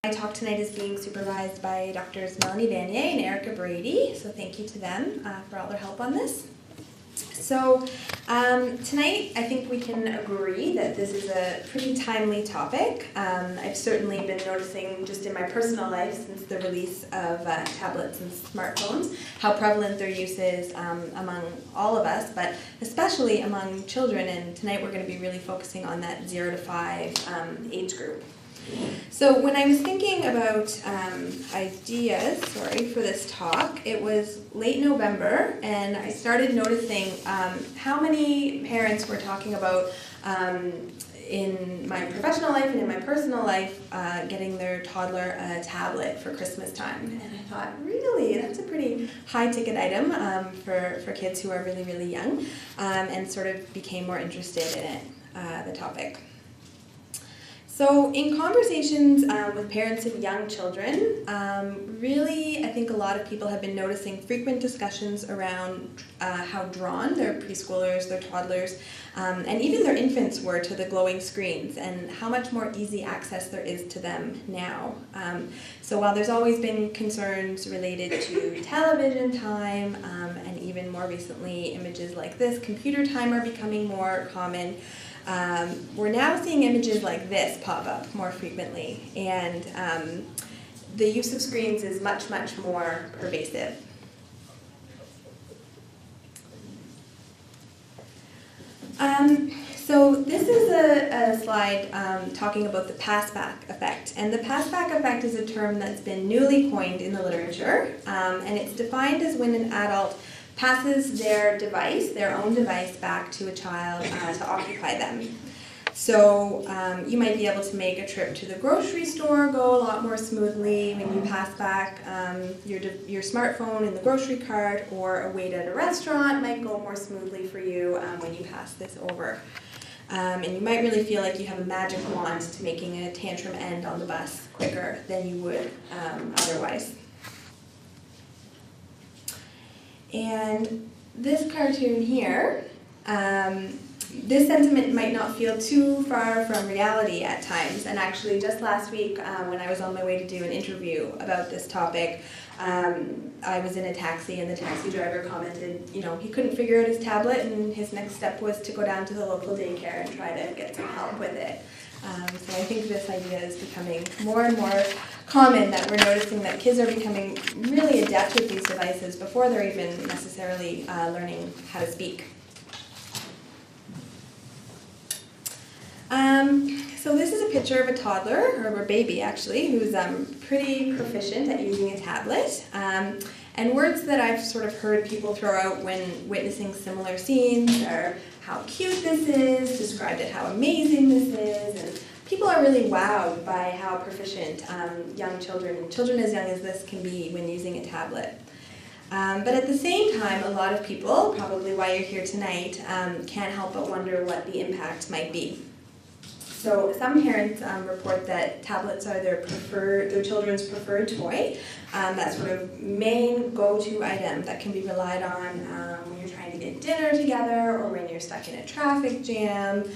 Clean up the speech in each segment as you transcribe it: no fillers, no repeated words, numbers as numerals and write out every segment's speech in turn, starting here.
My talk tonight is being supervised by Drs. Melanie Vanier and Erica Brady, so thank you to them for all their help on this. So tonight I think we can agree that this is a pretty timely topic. I've certainly been noticing just in my personal life since the release of tablets and smartphones how prevalent their use is among all of us, but especially among children, and tonight we're going to be really focusing on that 0 to 5 age group. So when I was thinking about ideas, for this talk, it was late November, and I started noticing how many parents were talking about in my professional life and in my personal life getting their toddler a tablet for Christmas time. And I thought, really, that's a pretty high-ticket item for kids who are really, really young, and sort of became more interested in it, the topic. So in conversations with parents of young children, really I think a lot of people have been noticing frequent discussions around how drawn their preschoolers, their toddlers, and even their infants were to the glowing screens, and how much more easy access there is to them now. So while there's always been concerns related to television time, and even more recently images like this, computer time are becoming more common. We're now seeing images like this pop up more frequently, and the use of screens is much, much more pervasive. So this is a slide talking about the pass-back effect, and the pass-back effect is a term that's been newly coined in the literature, and it's defined as when an adult passes their own device, back to a child to occupy them. So you might be able to make a trip to the grocery store go a lot more smoothly when you pass back your smartphone in the grocery cart, or a wait at a restaurant might go more smoothly for you when you pass this over. And you might really feel like you have a magic wand to making a tantrum end on the bus quicker than you would otherwise. And this cartoon here, this sentiment might not feel too far from reality at times. And actually just last week when I was on my way to do an interview about this topic, I was in a taxi, and the taxi driver commented, he couldn't figure out his tablet, and his next step was to go down to the local daycare and try to get some help with it. So I think this idea is becoming more and more common, that we're noticing that kids are becoming really adept with these devices before they're even necessarily learning how to speak. So this is a picture of a toddler, or a baby actually, who's pretty proficient at using a tablet. And words that I've sort of heard people throw out when witnessing similar scenes are how cute this is, described it how amazing this is, and people are really wowed by how proficient young children as young as this can be when using a tablet. But at the same time, a lot of people, probably why you're here tonight, can't help but wonder what the impact might be. So some parents report that tablets are their children's preferred toy, that sort of main go-to item that can be relied on when you're trying to get dinner together, or when you're stuck in a traffic jam.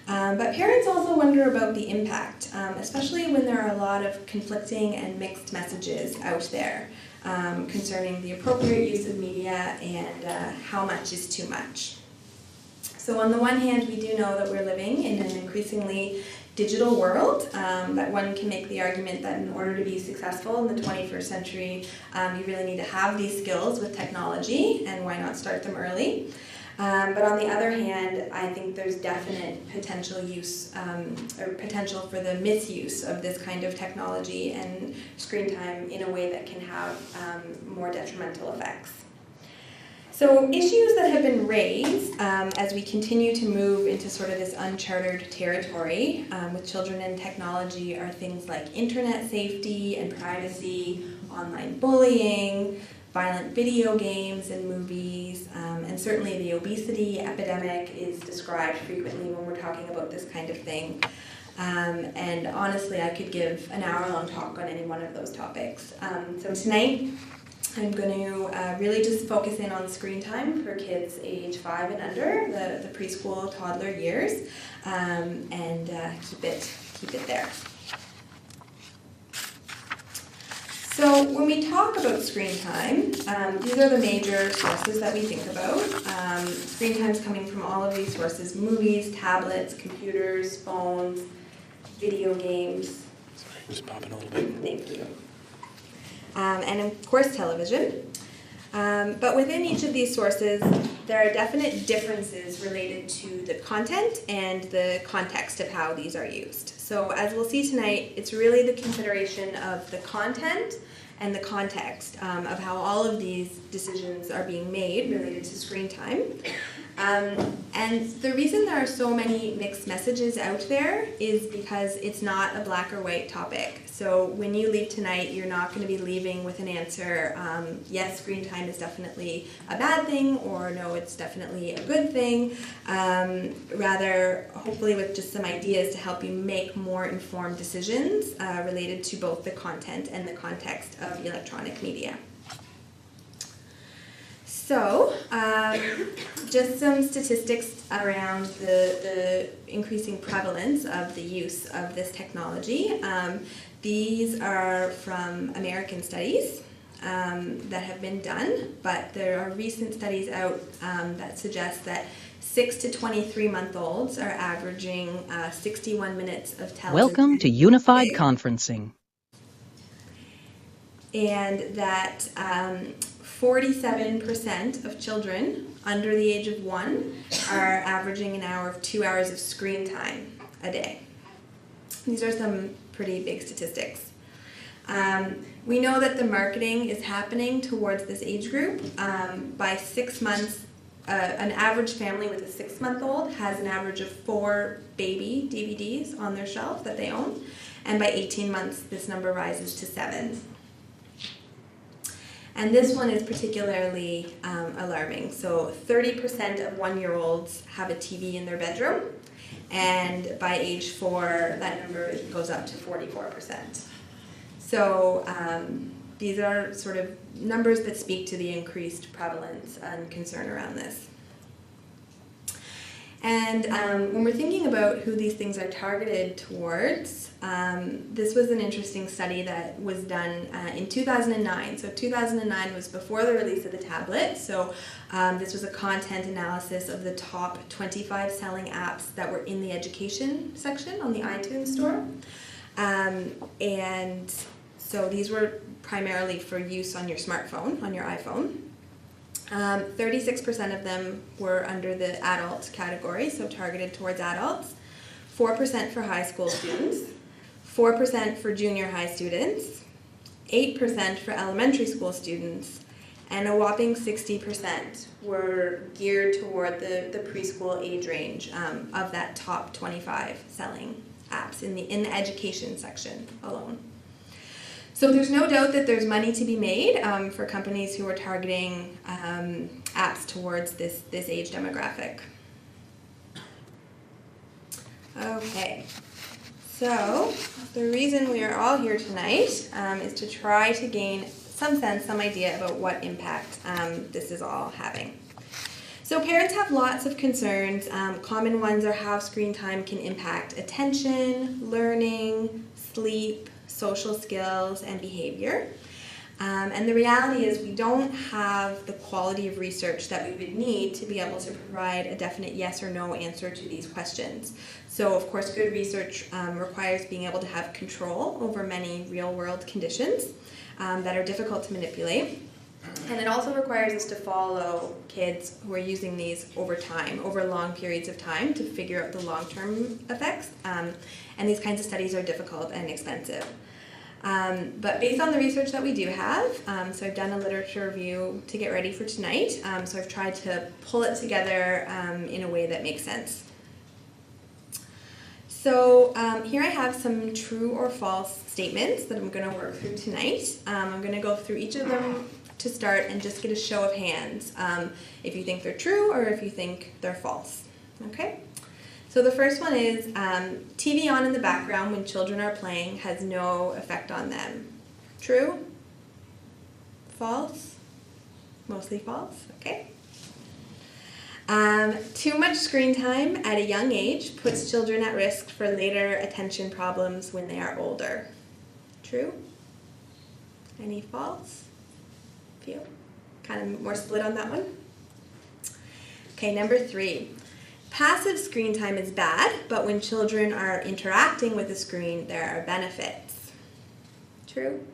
But parents also wonder about the impact, especially when there are a lot of conflicting and mixed messages out there concerning the appropriate use of media and how much is too much. So on the one hand, we do know that we're living in an increasingly digital world, that one can make the argument that in order to be successful in the 21st century, you really need to have these skills with technology, and why not start them early? But on the other hand, I think there's definite potential use, or potential for the misuse of this kind of technology and screen time in a way that can have more detrimental effects. So issues that have been raised as we continue to move into sort of this uncharted territory with children and technology are things like internet safety and privacy, online bullying, violent video games and movies, and certainly the obesity epidemic is described frequently when we're talking about this kind of thing. And honestly, I could give an hour-long talk on any one of those topics. So tonight, I'm going to really just focus in on screen time for kids age 5 and under, the preschool toddler years, and keep it there. So when we talk about screen time, these are the major sources that we think about. Screen time is coming from all of these sources: movies, tablets, computers, phones, video games. Sorry, just popping a little bit. Thank you. And of course television. But within each of these sources, there are definite differences related to the content and the context of how these are used. So as we'll see tonight, it's really the consideration of the content and the context of how all of these decisions are being made related to screen time. And the reason there are so many mixed messages out there is because it's not a black or white topic. So when you leave tonight, you're not going to be leaving with an answer, yes, screen time is definitely a bad thing, or no, it's definitely a good thing. Rather, hopefully with just some ideas to help you make more informed decisions related to both the content and the context of electronic media. So, just some statistics around the increasing prevalence of the use of this technology. These are from American studies that have been done, but there are recent studies out that suggest that 6 to 23-month-olds are averaging 61 minutes of television. Welcome to Unified Conferencing. And that 47% of children under the age of 1 are averaging an hour of 2 hours of screen time a day. These are some pretty big statistics. We know that the marketing is happening towards this age group. By 6 months, an average family with a 6-month-old has an average of 4 baby DVDs on their shelf that they own. And by 18 months, this number rises to 7. And this one is particularly alarming. So 30% of 1-year-olds have a TV in their bedroom, and by age 4, that number goes up to 44%. So these are sort of numbers that speak to the increased prevalence and concern around this. And when we're thinking about who these things are targeted towards, this was an interesting study that was done in 2009. So 2009 was before the release of the tablet. So this was a content analysis of the top 25 selling apps that were in the education section on the iTunes store. And so these were primarily for use on your smartphone, on your iPhone. 36% of them were under the adult category, so targeted towards adults, 4% for high school students, 4% for junior high students, 8% for elementary school students, and a whopping 60% were geared toward the preschool age range of that top 25 selling apps in the education section alone. So there's no doubt that there's money to be made for companies who are targeting apps towards this age demographic. Okay, so the reason we are all here tonight is to try to gain some sense, some idea about what impact this is all having. So parents have lots of concerns. Common ones are how screen time can impact attention, learning, sleep, social skills, and behavior. And the reality is we don't have the quality of research that we would need to be able to provide a definite yes or no answer to these questions. So of course good research requires being able to have control over many real-world conditions that are difficult to manipulate. And it also requires us to follow kids who are using these over time, over long periods of time, to figure out the long-term effects. And these kinds of studies are difficult and expensive. But based on the research that we do have, so I've done a literature review to get ready for tonight, so I've tried to pull it together in a way that makes sense. So here I have some true or false statements that I'm going to work through tonight. I'm going to go through each of them to start and just get a show of hands if you think they're true or if you think they're false. Okay? So the first one is TV on in the background when children are playing has no effect on them. True? False? Mostly false. Okay. Too much screen time at a young age puts children at risk for later attention problems when they are older. True? Any false? Few? Kind of more split on that one? Okay, number 3. Passive screen time is bad, but when children are interacting with the screen, there are benefits. True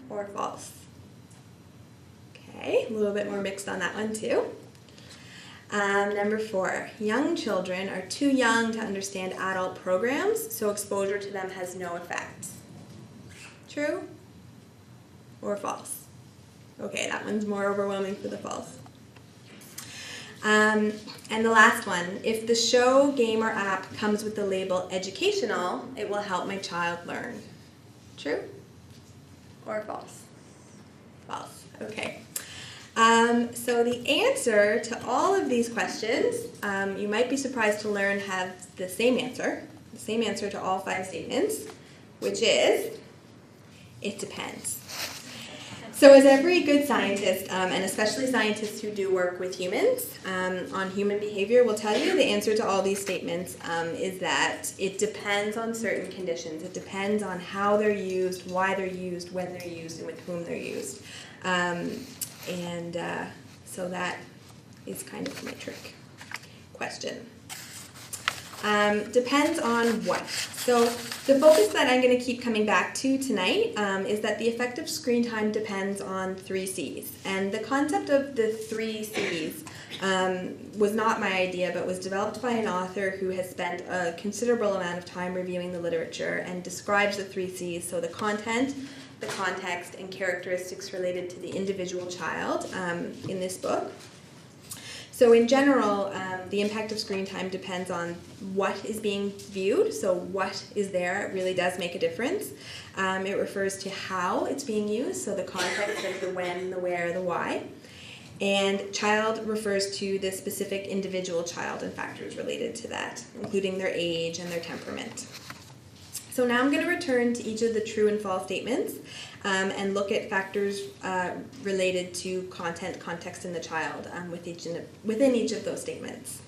or false? Okay, a little bit more mixed on that one too. Number 4, young children are too young to understand adult programs, so exposure to them has no effect. True or false? Okay, that one's more overwhelming for the false. And the last one, if the show, game, or app comes with the label educational, it will help my child learn. True or false? False, okay. So the answer to all of these questions, you might be surprised to learn have the same answer to all 5 statements, which is, it depends. So as every good scientist, and especially scientists who do work with humans on human behavior will tell you, the answer to all these statements is that it depends on certain conditions. It depends on how they're used, why they're used, when they're used, and with whom they're used. So that is kind of my trick question. Depends on what? So the focus that I'm going to keep coming back to tonight is that the effective screen time depends on 3 C's. And the concept of the 3 C's was not my idea, but was developed by an author who has spent a considerable amount of time reviewing the literature and describes the 3 C's, so the content, the context, and characteristics related to the individual child in this book. So in general, the impact of screen time depends on what is being viewed, so what is there really does make a difference. It refers to how it's being used, so the context of the when, the where, the why. And child refers to the specific individual child and factors related to that, including their age and their temperament. So now I'm going to return to each of the true and false statements and look at factors related to content, context, and the child within each of those statements.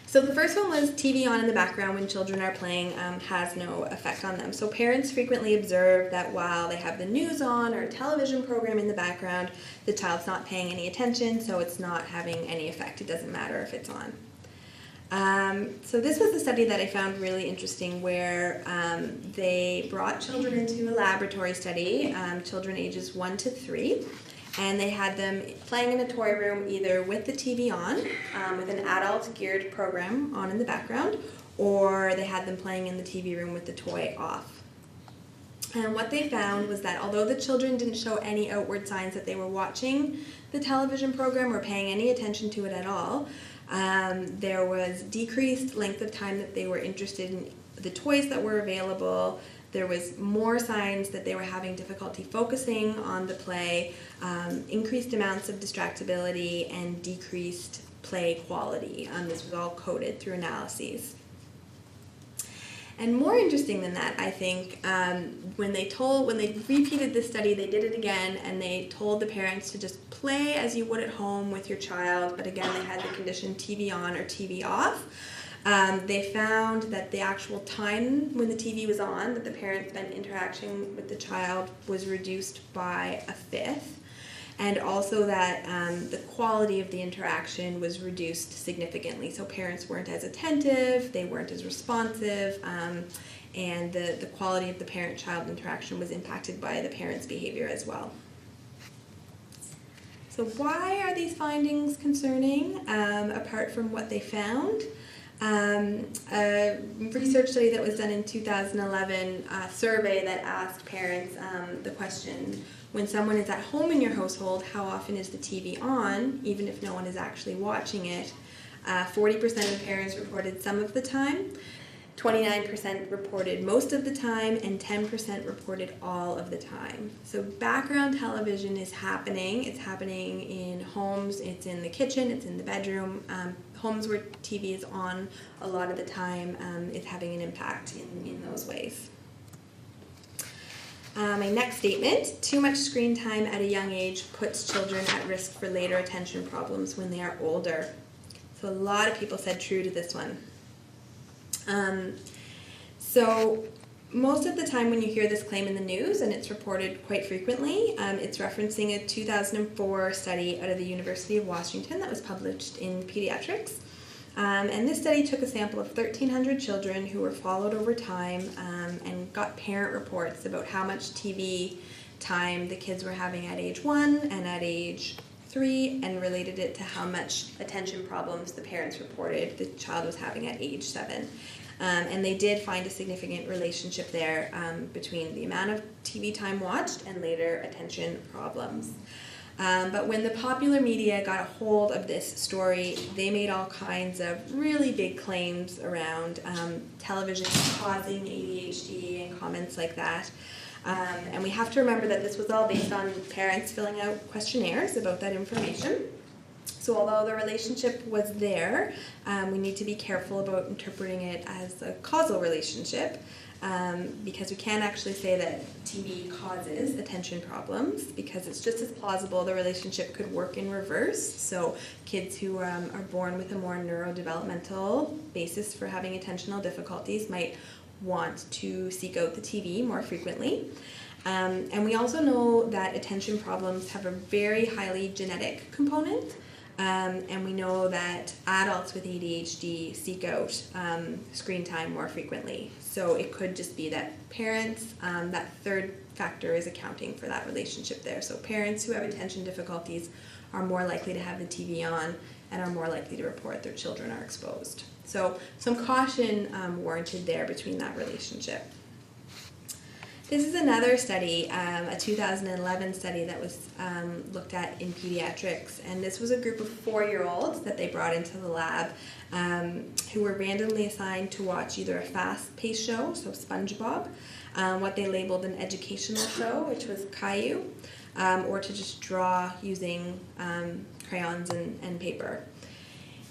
So the first one was TV on in the background when children are playing has no effect on them. So parents frequently observe that while they have the news on or a television program in the background, the child's not paying any attention, so it's not having any effect. It doesn't matter if it's on. So this was a study that I found really interesting where they brought children into a laboratory study, children ages 1 to 3, and they had them playing in a toy room either with the TV on, with an adult geared program on in the background, or they had them playing in the TV room with the toy off. And what they found was that although the children didn't show any outward signs that they were watching the television program or paying any attention to it at all, there was decreased length of time that they were interested in the toys that were available. There was more signs that they were having difficulty focusing on the play, increased amounts of distractibility, and decreased play quality. This was all coded through analyses. And more interesting than that, I think, when they repeated this study, they did it again, and they told the parents to just play as you would at home with your child, but again, they had the condition TV on or TV off. They found that the actual time when the TV was on, that the parents spent interaction with the child, was reduced by 1/5. And also that the quality of the interaction was reduced significantly. So parents weren't as attentive, they weren't as responsive, and the quality of the parent-child interaction was impacted by the parent's behavior as well. So why are these findings concerning, apart from what they found? A research study that was done in 2011, a survey that asked parents the question, when someone is at home in your household, how often is the TV on, even if no one is actually watching it? 40% of parents reported some of the time, 29% reported most of the time, and 10% reported all of the time. So background television is happening. It's happening in homes, it's in the kitchen, it's in the bedroom. Homes where TV is on a lot of the time is having an impact in those ways. My next statement, too much screen time at a young age puts children at risk for later attention problems when they are older. So a lot of people said true to this one. So most of the time when you hear this claim in the news, and it's reported quite frequently, it's referencing a 2004 study out of the University of Washington that was published in Pediatrics. And this study took a sample of 1,300 children who were followed over time and got parent reports about how much TV time the kids were having at age 1 and at age 3, and related it to how much attention problems the parents reported the child was having at age 7. And they did find a significant relationship there between the amount of TV time watched and later attention problems. But when the popular media got a hold of this story, they made all kinds of really big claims around television causing ADHD and comments like that. And we have to remember that this was all based on parents filling out questionnaires about that information. So although the relationship was there, we need to be careful about interpreting it as a causal relationship, because we can't actually say that TV causes attention problems, because it's just as plausible the relationship could work in reverse. So kids who are born with a more neurodevelopmental basis for having attentional difficulties might want to seek out the TV more frequently. And we also know that attention problems have a very highly genetic component. And we know that adults with ADHD seek out screen time more frequently. So it could just be that parents, that third factor is accounting for that relationship there. So parents who have attention difficulties are more likely to have the TV on and are more likely to report their children are exposed. So some caution warranted there between that relationship. This is another study, a 2011 study that was looked at in pediatrics, and this was a group of 4-year-olds that they brought into the lab who were randomly assigned to watch either a fast-paced show, so SpongeBob, what they labeled an educational show, which was Caillou, or to just draw using crayons and paper.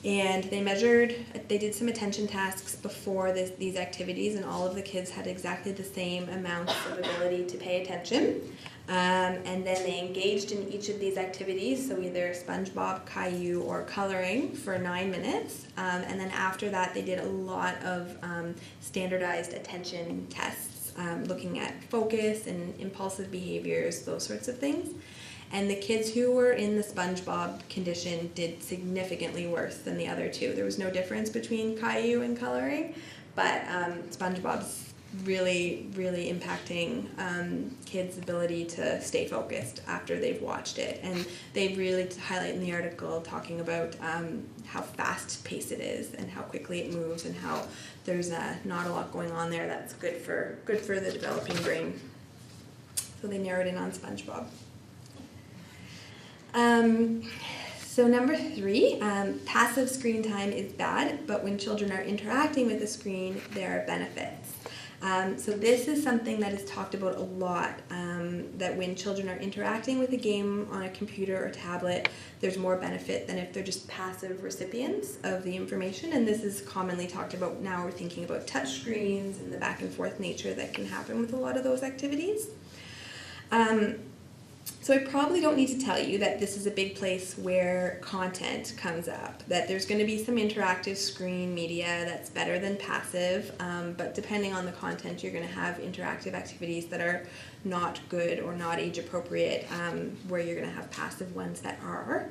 And they did some attention tasks before these activities, and all of the kids had exactly the same amount of ability to pay attention. And then they engaged in each of these activities, so either SpongeBob, Caillou, or coloring for 9 minutes. And then after that, they did a lot of standardized attention tests, looking at focus and impulsive behaviors, those sorts of things. And the kids who were in the SpongeBob condition did significantly worse than the other two. There was no difference between Caillou and coloring, but SpongeBob's really, really impacting kids' ability to stay focused after they've watched it. And they really highlight in the article talking about how fast-paced it is and how quickly it moves and how there's not a lot going on there that's good for the developing brain. So they narrowed in on SpongeBob. So number 3, passive screen time is bad, but when children are interacting with the screen, there are benefits. So this is something that is talked about a lot, that when children are interacting with a game on a computer or tablet, there's more benefit than if they're just passive recipients of the information. And this is commonly talked about now. We're thinking about touch screens and the back and forth nature that can happen with a lot of those activities. So I probably don't need to tell you that this is a big place where content comes up, that there's going to be some interactive screen media that's better than passive, but depending on the content, you're going to have interactive activities that are not good or not age appropriate, where you're going to have passive ones that are.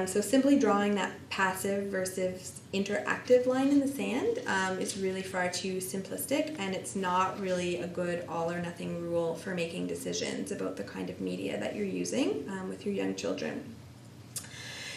So simply drawing that passive versus interactive line in the sand is really far too simplistic, and it's not really a good all or nothing rule for making decisions about the kind of media that you're using with your young children.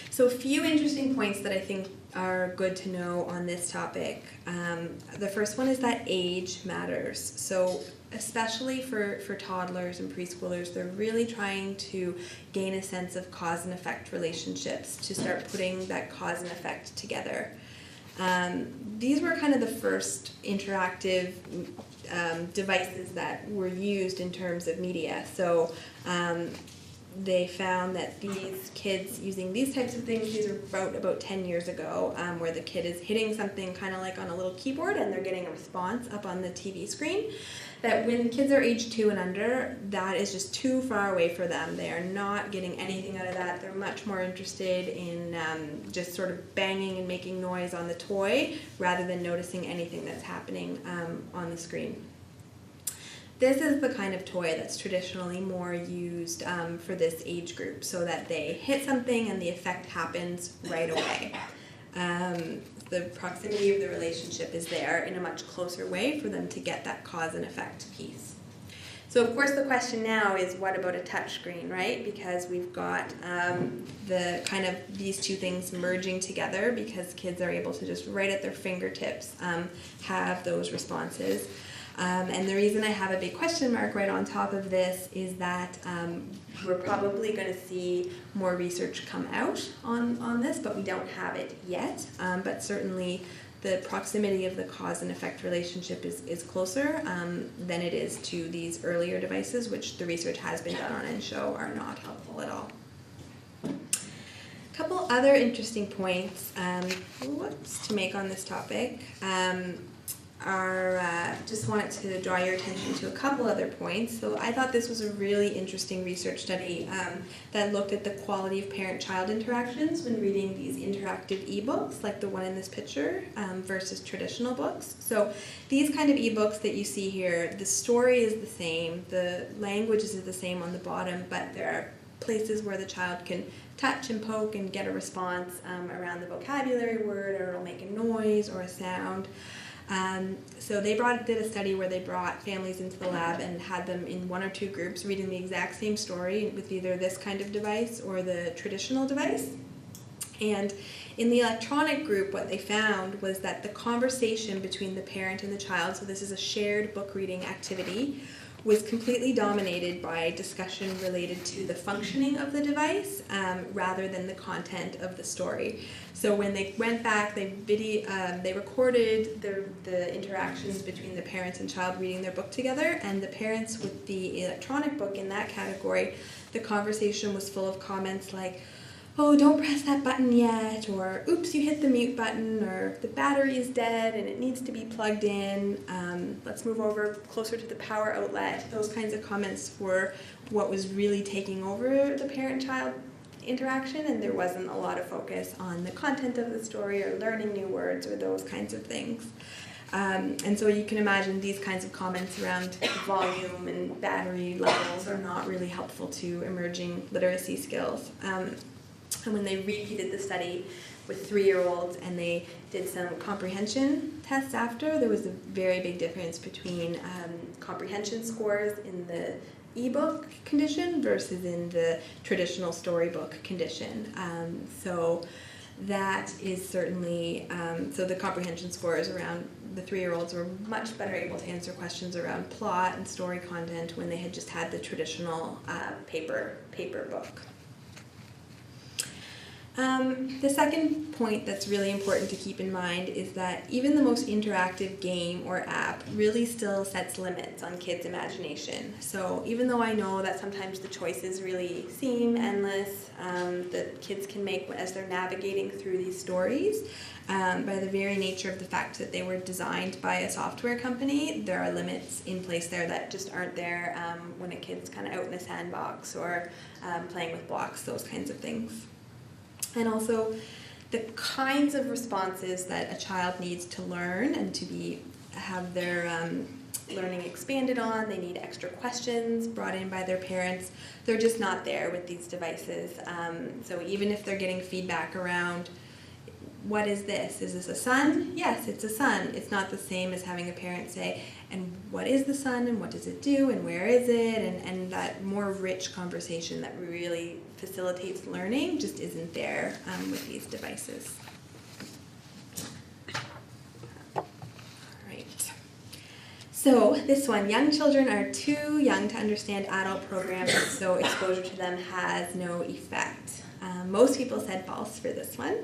So a few interesting points that I think are good to know on this topic. The first one is that age matters. So especially for toddlers and preschoolers, they're really trying to gain a sense of cause and effect relationships, to start putting that cause and effect together. These were kind of the first interactive devices that were used in terms of media. So they found that these kids using these types of things, these are about 10 years ago, where the kid is hitting something kind of like on a little keyboard and they're getting a response up on the TV screen, that when kids are age 2 and under, that is just too far away for them. They are not getting anything out of that. They're much more interested in just sort of banging and making noise on the toy rather than noticing anything that's happening on the screen. this is the kind of toy that's traditionally more used for this age group, so that they hit something and the effect happens right away. The proximity of the relationship is there in a much closer way for them to get that cause and effect piece. So of course the question now is, what about a touch screen, right? Because we've got the kind of these two things merging together, because kids are able to just right at their fingertips have those responses. And the reason I have a big question mark right on top of this is that we're probably going to see more research come out on this, but we don't have it yet. But certainly the proximity of the cause and effect relationship is closer than it is to these earlier devices, which the research has been done on and show are not helpful at all. A couple other interesting points to make on this topic just wanted to draw your attention to a couple other points. So I thought this was a really interesting research study that looked at the quality of parent-child interactions when reading these interactive ebooks, like the one in this picture, versus traditional books. So these kind of ebooks that you see here, the story is the same, the language is the same on the bottom, but there are places where the child can touch and poke and get a response around the vocabulary word, or it'll make a noise or a sound. So they did a study where they brought families into the lab and had them in one or two groups reading the exact same story with either this kind of device or the traditional device. And in the electronic group, what they found was that the conversation between the parent and the child, so this is a shared book reading activity, was completely dominated by discussion related to the functioning of the device rather than the content of the story. So when they went back, they recorded the interactions between the parents and child reading their book together, and the parents with the electronic book in that category, the conversation was full of comments like, "Oh, don't press that button yet," or "Oops, you hit the mute button," or "The battery is dead and it needs to be plugged in, let's move over closer to the power outlet." Those kinds of comments were what was really taking over the parent-child interaction, and there wasn't a lot of focus on the content of the story or learning new words or those kinds of things. And so you can imagine these kinds of comments around volume and battery levels are not really helpful to emerging literacy skills. And when they repeated the study with 3-year-olds and they did some comprehension tests after, there was a very big difference between comprehension scores in the ebook condition versus in the traditional storybook condition. So that is certainly, so the comprehension scores around the 3-year-olds were much better able to answer questions around plot and story content when they had just had the traditional paper book. The second point that's really important to keep in mind is that even the most interactive game or app really still sets limits on kids' imagination. So even though I know that sometimes the choices really seem endless that kids can make as they're navigating through these stories, by the very nature of the fact that they were designed by a software company, there are limits in place there that just aren't there when a kid's kind of out in a sandbox or playing with blocks, those kinds of things. And also the kinds of responses that a child needs to learn and to have their learning expanded on. They need extra questions brought in by their parents. They're just not there with these devices. So even if they're getting feedback around, what is this? Is this a sun? Yes, it's a sun. It's not the same as having a parent say, and what is the sun, and what does it do, and where is it? And that more rich conversation that really facilitates learning just isn't there with these devices. Right. So this one, young children are too young to understand adult programs, so exposure to them has no effect. Most people said false for this one.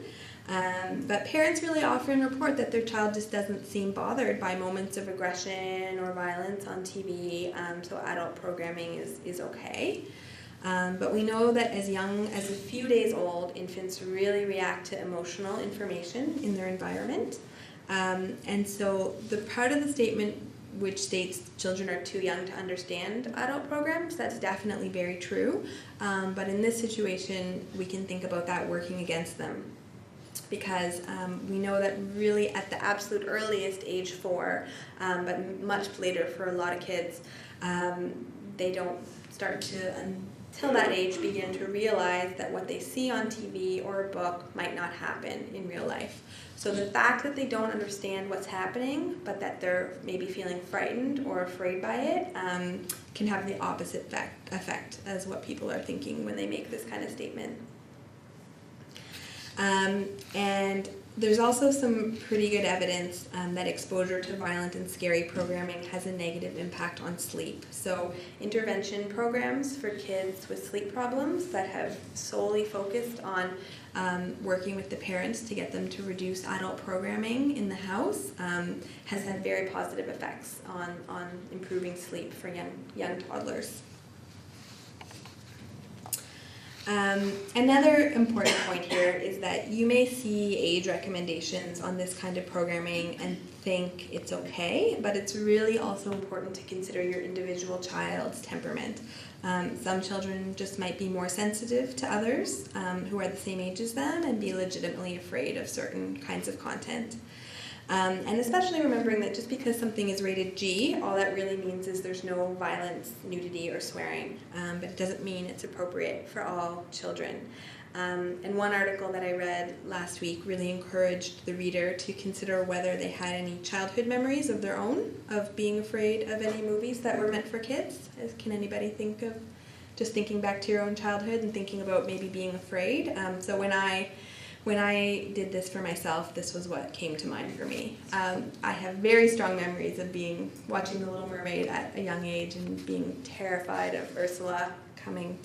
But parents really often report that their child just doesn't seem bothered by moments of aggression or violence on TV, so adult programming is okay. But we know that as young as a few days old, infants really react to emotional information in their environment. And so the part of the statement which states children are too young to understand adult programs, that's definitely very true. But in this situation, we can think about that working against them. Because we know that really at the absolute earliest, age 4, but much later for a lot of kids, they don't start to, until that age, begin to realize that what they see on TV or a book might not happen in real life. So the fact that they don't understand what's happening, but that they're maybe feeling frightened or afraid by it, can have the opposite effect as what people are thinking when they make this kind of statement. And there's also some pretty good evidence that exposure to violent and scary programming has a negative impact on sleep. So intervention programs for kids with sleep problems that have solely focused on working with the parents to get them to reduce adult programming in the house has had very positive effects on improving sleep for young toddlers. Another important point here is that you may see age recommendations on this kind of programming and think it's okay, but it's really also important to consider your individual child's temperament. Some children just might be more sensitive to others who are the same age as them and be legitimately afraid of certain kinds of content. And especially remembering that just because something is rated G, all that really means is there's no violence, nudity, or swearing. But it doesn't mean it's appropriate for all children. And one article that I read last week really encouraged the reader to consider whether they had any childhood memories of their own of being afraid of any movies that were meant for kids. Can anybody think of just thinking back to your own childhood and thinking about maybe being afraid? So when I did this for myself, this was what came to mind for me. I have very strong memories of watching The Little Mermaid at a young age and being terrified of Ursula coming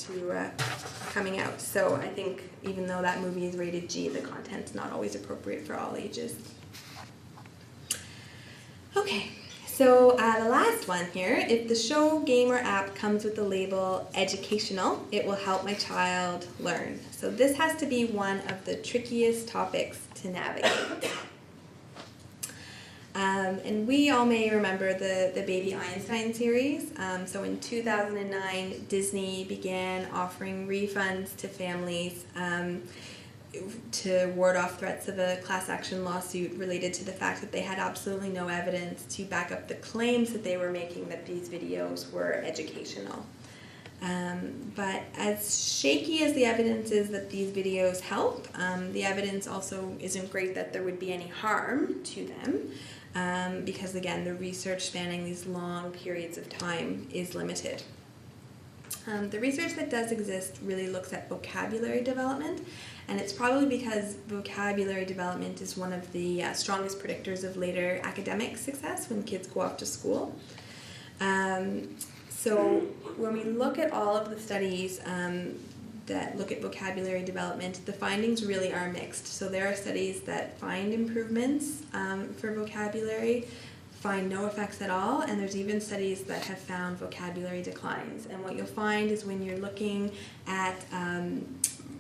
out. So I think even though that movie is rated G, the content's not always appropriate for all ages. Okay. So the last one here, if the show, game, or app comes with the label educational, it will help my child learn. So this has to be one of the trickiest topics to navigate. And we all may remember the Baby Einstein series. So in 2009, Disney began offering refunds to families to ward off threats of a class action lawsuit related to the fact that they had absolutely no evidence to back up the claims that they were making that these videos were educational. But as shaky as the evidence is that these videos help, the evidence also isn't great that there would be any harm to them because, again, the research spanning these long periods of time is limited. The research that does exist really looks at vocabulary development, and it's probably because vocabulary development is one of the strongest predictors of later academic success when kids go off to school. So when we look at all of the studies that look at vocabulary development, the findings really are mixed. So there are studies that find improvements for vocabulary, find no effects at all, and there's even studies that have found vocabulary declines. And what you'll find is when you're looking at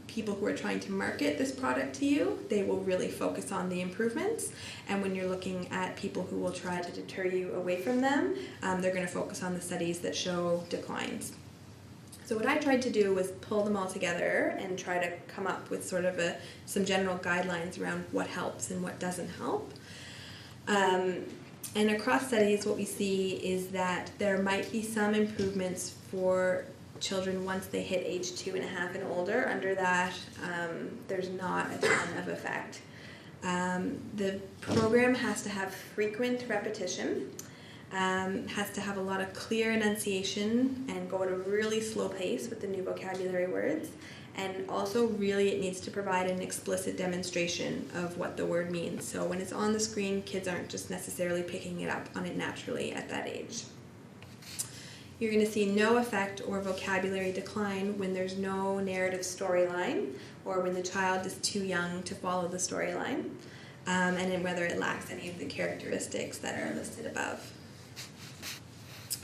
people who are trying to market this product to you, they will really focus on the improvements. And when you're looking at people who will try to deter you away from them, they're going to focus on the studies that show declines. So what I tried to do was pull them all together and try to come up with sort of some general guidelines around what helps and what doesn't help. And across studies, what we see is that there might be some improvements for children once they hit age 2.5 and older. Under that, there's not a ton of effect. The program has to have frequent repetition, has to have a lot of clear enunciation and go at a really slow pace with the new vocabulary words. And also really it needs to provide an explicit demonstration of what the word means. So when it's on the screen, kids aren't just necessarily picking it up on it naturally at that age. You're going to see no effect or vocabulary decline when there's no narrative storyline or when the child is too young to follow the storyline, and then whether it lacks any of the characteristics that are listed above.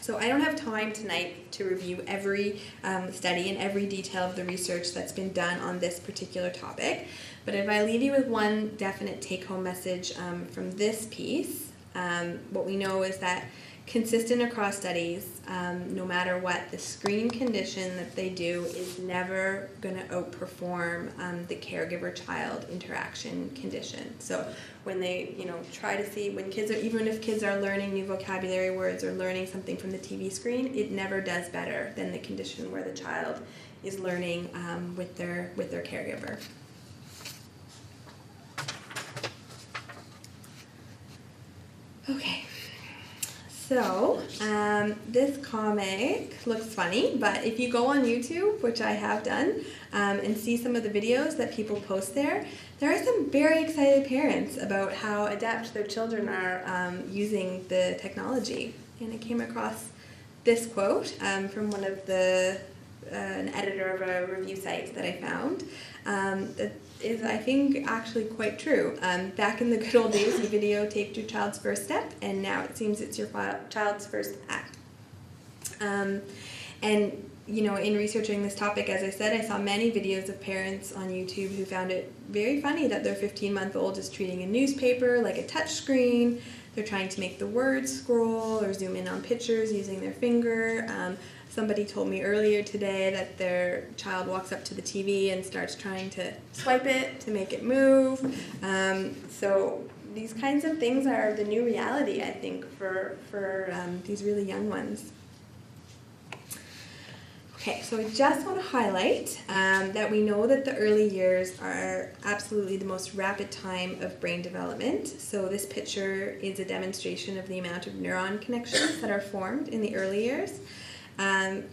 So I don't have time tonight to review every study and every detail of the research that's been done on this particular topic, but if I leave you with one definite take-home message from this piece, what we know is that consistent across studies, no matter what, the screen condition that they do is never going to outperform the caregiver-child interaction condition. So when they, try to see, when kids are, even if kids are learning new vocabulary words or learning something from the TV screen, it never does better than the condition where the child is learning with their caregiver. Okay. So, this comic looks funny, but if you go on YouTube, which I have done, and see some of the videos that people post there are some very excited parents about how adept their children are using the technology. And I came across this quote from one of an editor of a review site that I found that is, I think, actually quite true. Back in the good old days, you videotaped your child's first step, and now it seems it's your child's first act. And, in researching this topic, as I said, I saw many videos of parents on YouTube who found it very funny that their 15-month-old is treating a newspaper like a touch screen. They're trying to make the words scroll or zoom in on pictures using their finger. Somebody told me earlier today that their child walks up to the TV and starts trying to swipe it to make it move. So these kinds of things are the new reality, I think, for these really young ones. Okay, so I just want to highlight that we know that the early years are absolutely the most rapid time of brain development. So this picture is a demonstration of the amount of neuron connections that are formed in the early years. And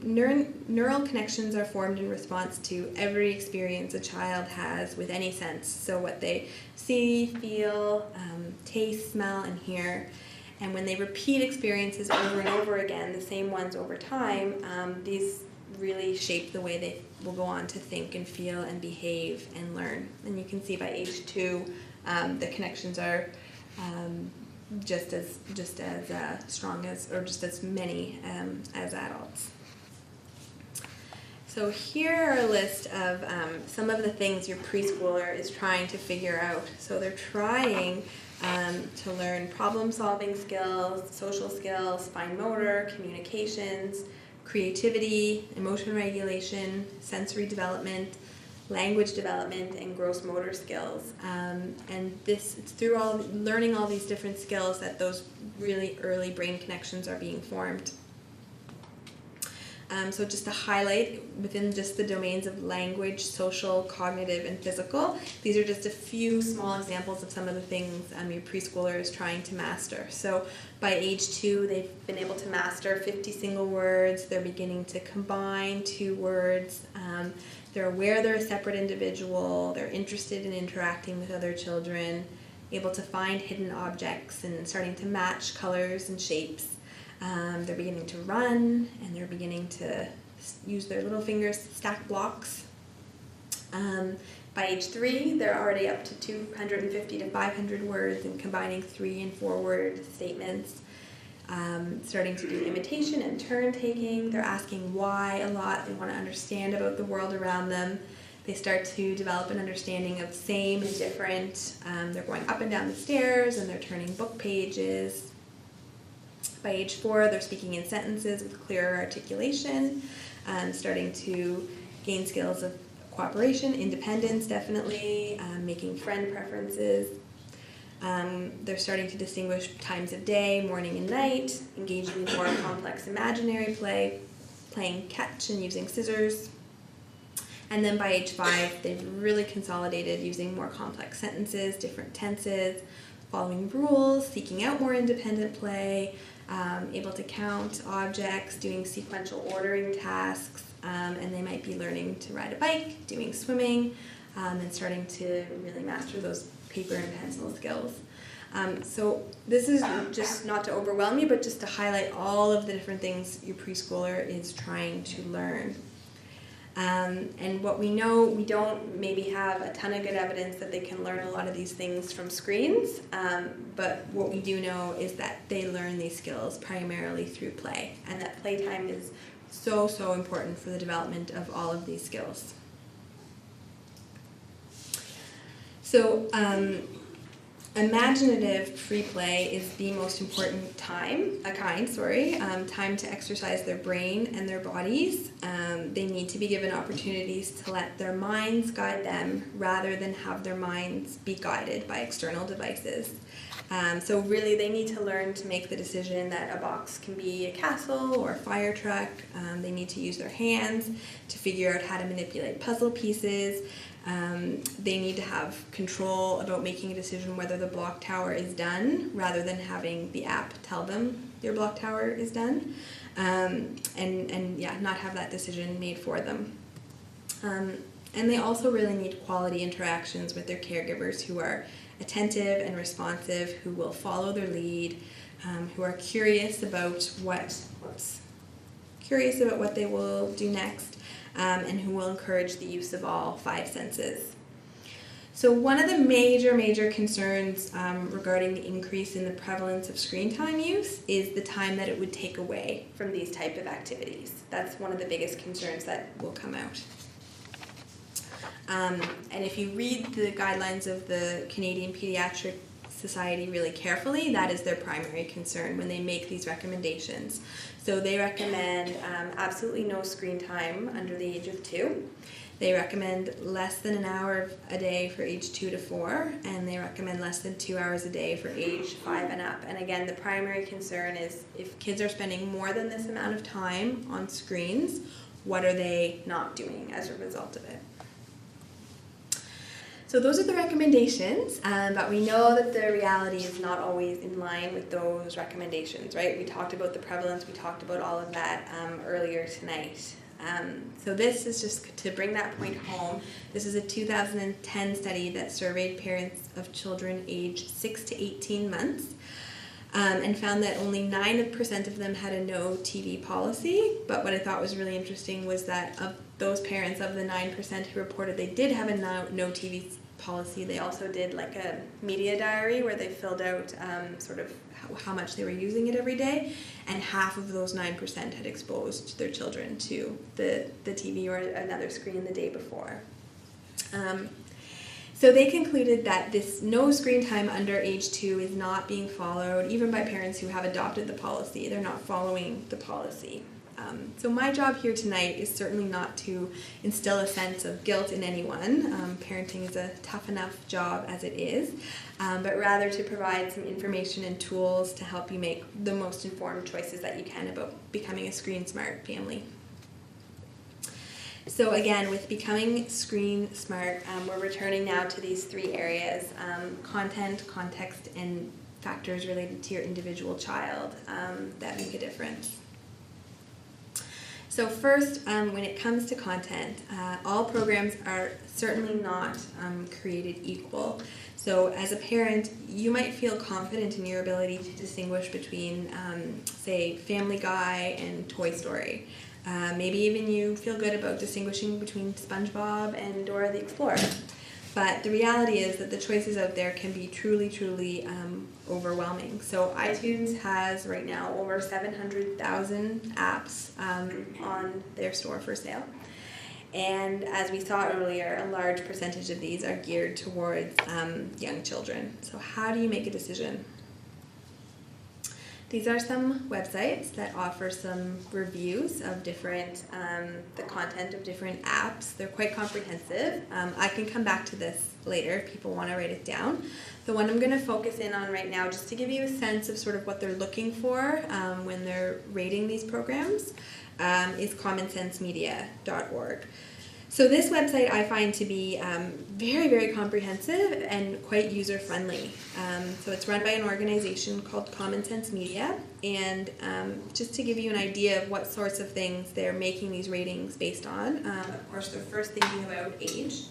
neural connections are formed in response to every experience a child has with any sense. So what they see, feel, taste, smell, and hear. And when they repeat experiences over and over again, the same ones over time, these really shape the way they will go on to think and feel and behave and learn. And you can see by age 2, the connections are just as strong as, or just as many as adults. So here are a list of some of the things your preschooler is trying to figure out. So they're trying to learn problem-solving skills, social skills, fine motor, communications, creativity, emotion regulation, sensory development, language development, and gross motor skills. And it's through learning all these different skills that those really early brain connections are being formed. So just to highlight, within just the domains of language, social, cognitive, and physical, these are just a few small examples of some of the things your preschooler is trying to master. So by age 2, they've been able to master 50 single words. They're beginning to combine 2 words. They're aware they're a separate individual. They're interested in interacting with other children, able to find hidden objects and starting to match colors and shapes. They're beginning to run, and they're beginning to use their little fingers to stack blocks. By age 3, they're already up to 250 to 500 words and combining 3 and 4 word statements. Starting to do imitation and turn taking. They're asking why a lot. They want to understand about the world around them. They start to develop an understanding of same and different. They're going up and down the stairs, and they're turning book pages. By age 4, they're speaking in sentences with clearer articulation, starting to gain skills of cooperation, independence, definitely, making friend preferences. They're starting to distinguish times of day, morning and night, engaging in more complex imaginary play, playing catch and using scissors. And then by age 5, they've really consolidated using more complex sentences, different tenses, following rules, seeking out more independent play, able to count objects, doing sequential ordering tasks, and they might be learning to ride a bike, doing swimming, and starting to really master those paper and pencil skills. So this is just not to overwhelm you, but just to highlight all of the different things your preschooler is trying to learn. And what we know, we don't maybe have a ton of good evidence that they can learn a lot of these things from screens, but what we do know is that they learn these skills primarily through play, and that playtime is so important for the development of all of these skills. So Imaginative free play is the most important time to exercise their brain and their bodies. They need to be given opportunities to let their minds guide them rather than have their minds be guided by external devices. So really they need to learn to make the decision that a box can be a castle or a fire truck. They need to use their hands to figure out how to manipulate puzzle pieces. They need to have control about making a decision whether the block tower is done rather than having the app tell them your block tower is done, not have that decision made for them. And they also really need quality interactions with their caregivers who are attentive and responsive, who will follow their lead, who are curious about what they will do next, and who will encourage the use of all 5 senses. So one of the major concerns regarding the increase in the prevalence of screen time use is the time that it would take away from these type of activities. That's one of the biggest concerns that will come out. And if you read the guidelines of the Canadian Pediatric Society really carefully, that is their primary concern when they make these recommendations. So they recommend absolutely no screen time under the age of 2. They recommend less than an hour a day for age 2 to 4, and they recommend less than 2 hours a day for age 5 and up. And again, the primary concern is if kids are spending more than this amount of time on screens, what are they not doing as a result of it? So those are the recommendations, but we know that the reality is not always in line with those recommendations, right? We talked about the prevalence, we talked about all of that earlier tonight. So this is just to bring that point home. This is a 2010 study that surveyed parents of children aged 6 to 18 months and found that only 9% of them had a no TV policy. But what I thought was really interesting was that of those parents, of the 9% who reported they did have a no TV policy, they also did like a media diary where they filled out sort of how much they were using it every day, and half of those 9% had exposed their children to the TV or another screen the day before. So they concluded that this no screen time under age 2 is not being followed, even by parents who have adopted the policy. They're not following the policy. So my job here tonight is certainly not to instill a sense of guilt in anyone. Parenting is a tough enough job as it is, but rather to provide some information and tools to help you make the most informed choices that you can about becoming a screen smart family. So again, with becoming screen smart, we're returning now to these 3 areas: content, context, and factors related to your individual child that make a difference. So first, when it comes to content, all programs are certainly not created equal. So as a parent, you might feel confident in your ability to distinguish between, say, Family Guy and Toy Story. Maybe even you feel good about distinguishing between SpongeBob and Dora the Explorer. But the reality is that the choices out there can be truly overwhelming. So iTunes has right now over 700,000 apps on their store for sale. And as we saw earlier, a large percentage of these are geared towards young children. So how do you make a decision? These are some websites that offer some reviews of different, the content of different apps. They're quite comprehensive. I can come back to this later if people want to write it down. The one I'm going to focus in on right now, just to give you a sense of sort of what they're looking for when they're rating these programs, is commonsensemedia.org. So this website I find to be very comprehensive and quite user-friendly. So it's run by an organization called Common Sense Media, and just to give you an idea of what sorts of things they're making these ratings based on, of course they're first thinking about age.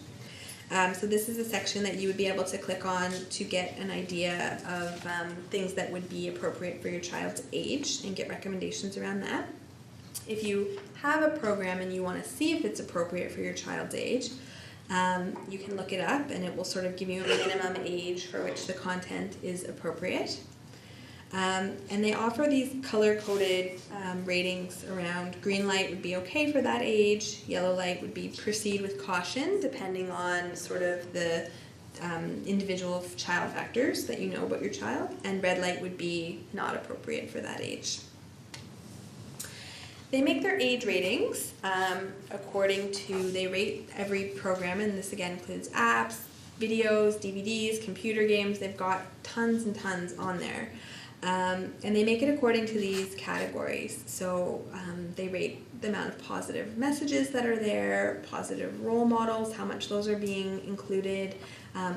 So this is a section that you would be able to click on to get an idea of things that would be appropriate for your child's age and get recommendations around that. If you have a program and you want to see if it's appropriate for your child's age, you can look it up and it will sort of give you a minimum age for which the content is appropriate. And they offer these color-coded ratings around green light would be okay for that age, yellow light would be proceed with caution depending on sort of the individual child factors that you know about your child, and red light would be not appropriate for that age. They make their age ratings according to, they rate every program, and this again includes apps, videos, DVDs, computer games. They've got tons and tons on there. And they make it according to these categories. So they rate the amount of positive messages that are there, positive role models, how much those are being included,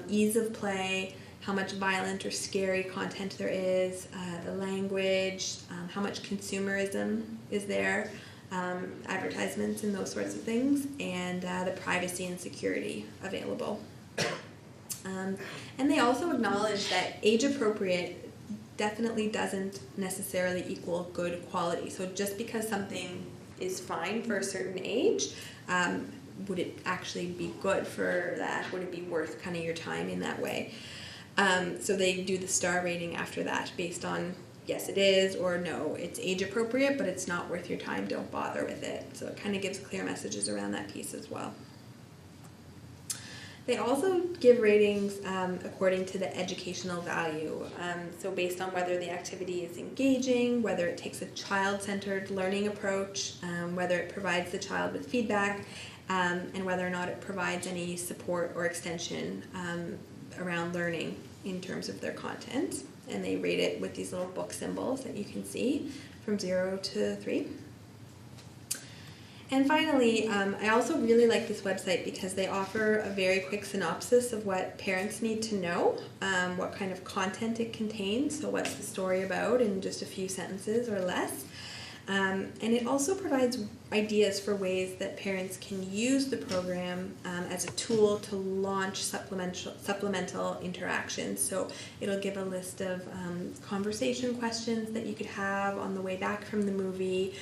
ease of play, how much violent or scary content there is, the language, how much consumerism is there, advertisements and those sorts of things, and the privacy and security available. And they also acknowledge that age appropriate definitely doesn't necessarily equal good quality. So just because something is fine for a certain age, would it actually be good for that? Would it be worth kind of your time in that way? So they do the star rating after that based on yes it is, or no, it's age appropriate but it's not worth your time, don't bother with it. So it kind of gives clear messages around that piece as well. They also give ratings according to the educational value. So based on whether the activity is engaging, whether it takes a child-centered learning approach, whether it provides the child with feedback, and whether or not it provides any support or extension around learning in terms of their content. And they rate it with these little book symbols that you can see from 0 to 3. And finally, I also really like this website because they offer a very quick synopsis of what parents need to know, what kind of content it contains, so what's the story about in just a few sentences or less. And it also provides ideas for ways that parents can use the program as a tool to launch supplemental interactions. So it'll give a list of conversation questions that you could have on the way back from the movie.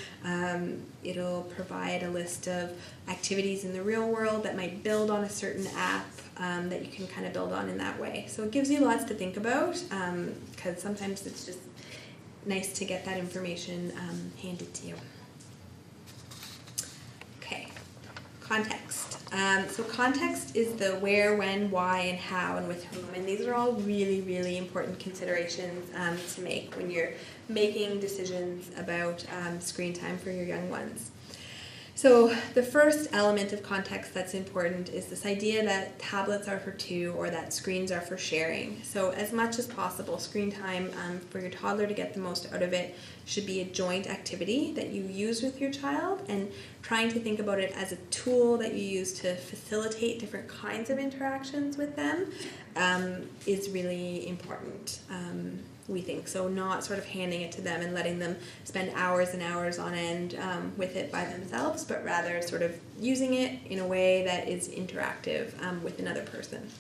It'll provide a list of activities in the real world that might build on a certain app that you can kind of build on in that way. So it gives you lots to think about because sometimes it's just nice to get that information handed to you. Okay, context. So context is the where, when, why, and how, and with whom. And these are all really, really important considerations to make when you're making decisions about screen time for your young ones. So the first element of context that's important is this idea that tablets are for two or that screens are for sharing. So as much as possible, screen time for your toddler to get the most out of it should be a joint activity that you use with your child, and trying to think about it as a tool that you use to facilitate different kinds of interactions with them is really important. We think. So not sort of handing it to them and letting them spend hours and hours on end with it by themselves, but rather sort of using it in a way that is interactive with another person.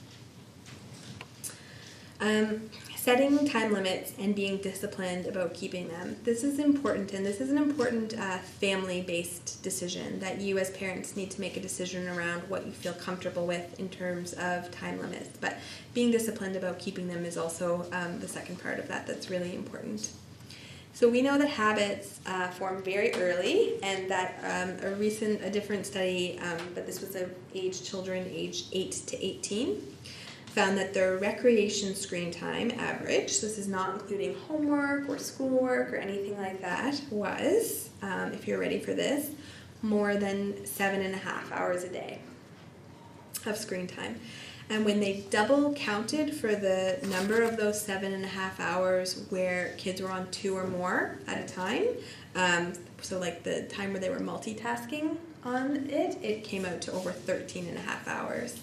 Setting time limits and being disciplined about keeping them. This is important, and this is an important family-based decision that you as parents need to make a decision around what you feel comfortable with in terms of time limits. But being disciplined about keeping them is also the second part of that that's really important. So we know that habits form very early, and that a different study, but this was of children aged 8 to 18, found that their recreation screen time average, this is not including homework or schoolwork or anything like that, was, if you're ready for this, more than 7.5 hours a day of screen time. And when they double counted for the number of those 7.5 hours where kids were on 2 or more at a time, so like the time where they were multitasking on it, it came out to over 13.5 hours.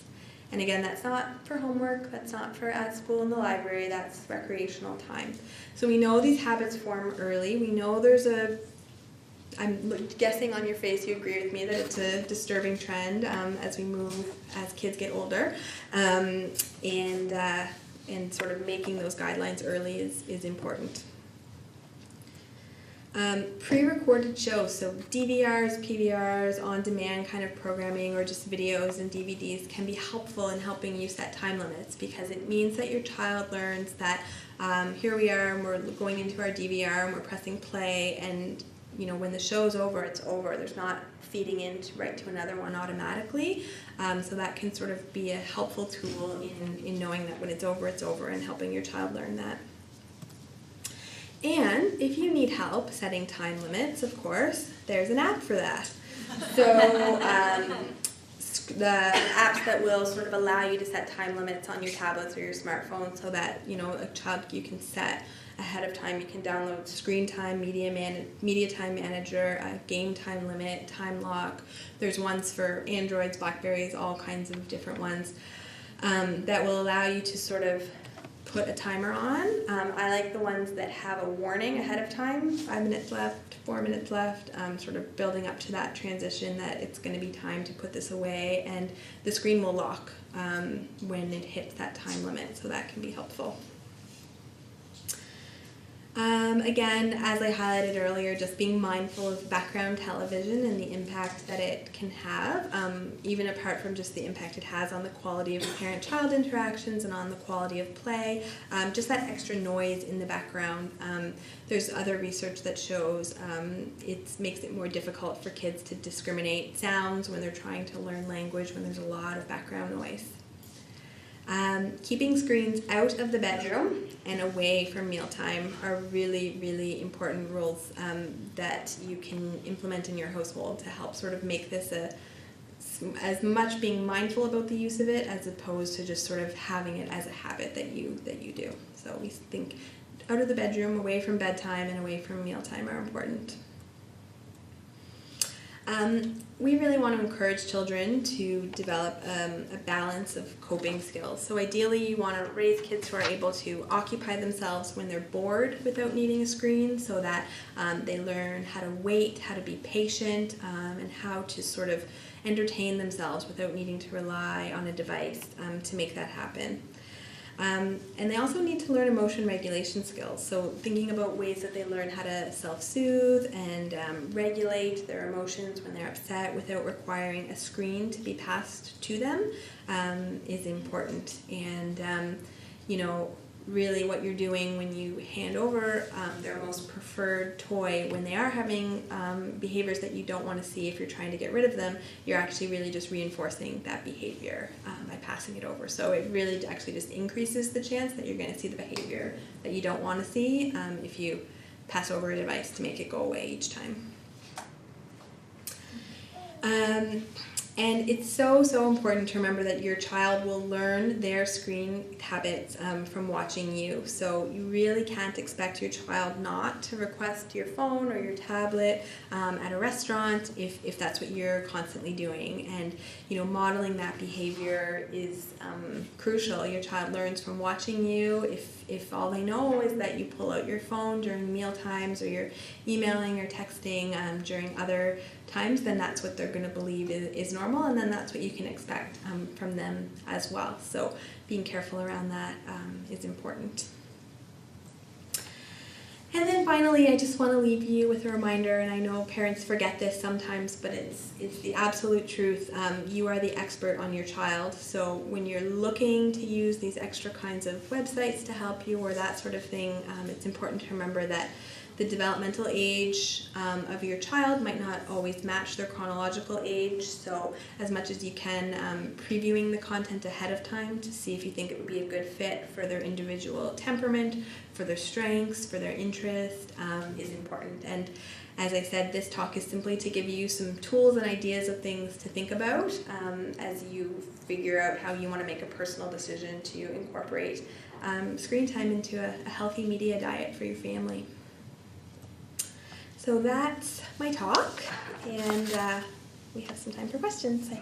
And again, that's not for homework, that's not for at school in the library, that's recreational time. So we know these habits form early. We know I'm guessing on your face you agree with me that it's a disturbing trend as kids get older. And sort of making those guidelines early is important. Pre-recorded shows, so DVRs, PVRs, on-demand kind of programming, or just videos and DVDs can be helpful in helping you set time limits, because it means that your child learns that here we are and we're going into our DVR and we're pressing play, and when the show's over, it's over. There's not feeding in right to another one automatically. So that can sort of be a helpful tool in knowing that when it's over, and helping your child learn that. And if you need help setting time limits, of course, there's an app for that. So the apps that will sort of allow you to set time limits on your tablets or your smartphone, so that a child, you can set ahead of time. You can download Screen Time, Media Time Manager, Game Time Limit, Time Lock. There's ones for Androids, Blackberries, all kinds of different ones that will allow you to sort of put a timer on. I like the ones that have a warning ahead of time, 5 minutes left, 4 minutes left, sort of building up to that transition that it's going to be time to put this away, and the screen will lock when it hits that time limit, so that can be helpful. Again, as I highlighted earlier, just being mindful of background television and the impact that it can have, even apart from just the impact it has on the quality of parent-child interactions and on the quality of play, just that extra noise in the background. There's other research that shows it makes it more difficult for kids to discriminate sounds when they're trying to learn language, when there's a lot of background noise. Keeping screens out of the bedroom and away from mealtime are really, really important rules that you can implement in your household to help sort of make this as much being mindful about the use of it as opposed to just sort of having it as a habit that you do. So we think out of the bedroom, away from bedtime, and away from mealtime are important. We really want to encourage children to develop a balance of coping skills. So ideally you want to raise kids who are able to occupy themselves when they're bored without needing a screen, so that they learn how to wait, how to be patient, and how to sort of entertain themselves without needing to rely on a device to make that happen. And they also need to learn emotion regulation skills, so thinking about ways that they learn how to self-soothe and regulate their emotions when they're upset without requiring a screen to be passed to them is important. And really what you're doing when you hand over their most preferred toy, when they are having behaviors that you don't want to see, if you're trying to get rid of them, you're actually really just reinforcing that behavior by passing it over. So it really actually just increases the chance that you're going to see the behavior that you don't want to see if you pass over a device to make it go away each time. And it's so important to remember that your child will learn their screen habits from watching you. So you really can't expect your child not to request your phone or your tablet at a restaurant if that's what you're constantly doing. And modeling that behavior is crucial. Your child learns from watching you. If all they know is that you pull out your phone during meal times, or you're emailing or texting during other times, then that's what they're going to believe is normal, and then that's what you can expect from them as well. So being careful around that is important. And then finally, I just want to leave you with a reminder, and I know parents forget this sometimes, but it's the absolute truth. You are the expert on your child, so when you're looking to use these extra kinds of websites to help you or that sort of thing, it's important to remember that the developmental age of your child might not always match their chronological age, so as much as you can, previewing the content ahead of time to see if you think it would be a good fit for their individual temperament, for their strengths, for their interest, is important. And as I said, this talk is simply to give you some tools and ideas of things to think about as you figure out how you want to make a personal decision to incorporate screen time into a healthy media diet for your family. So that's my talk, and we have some time for questions.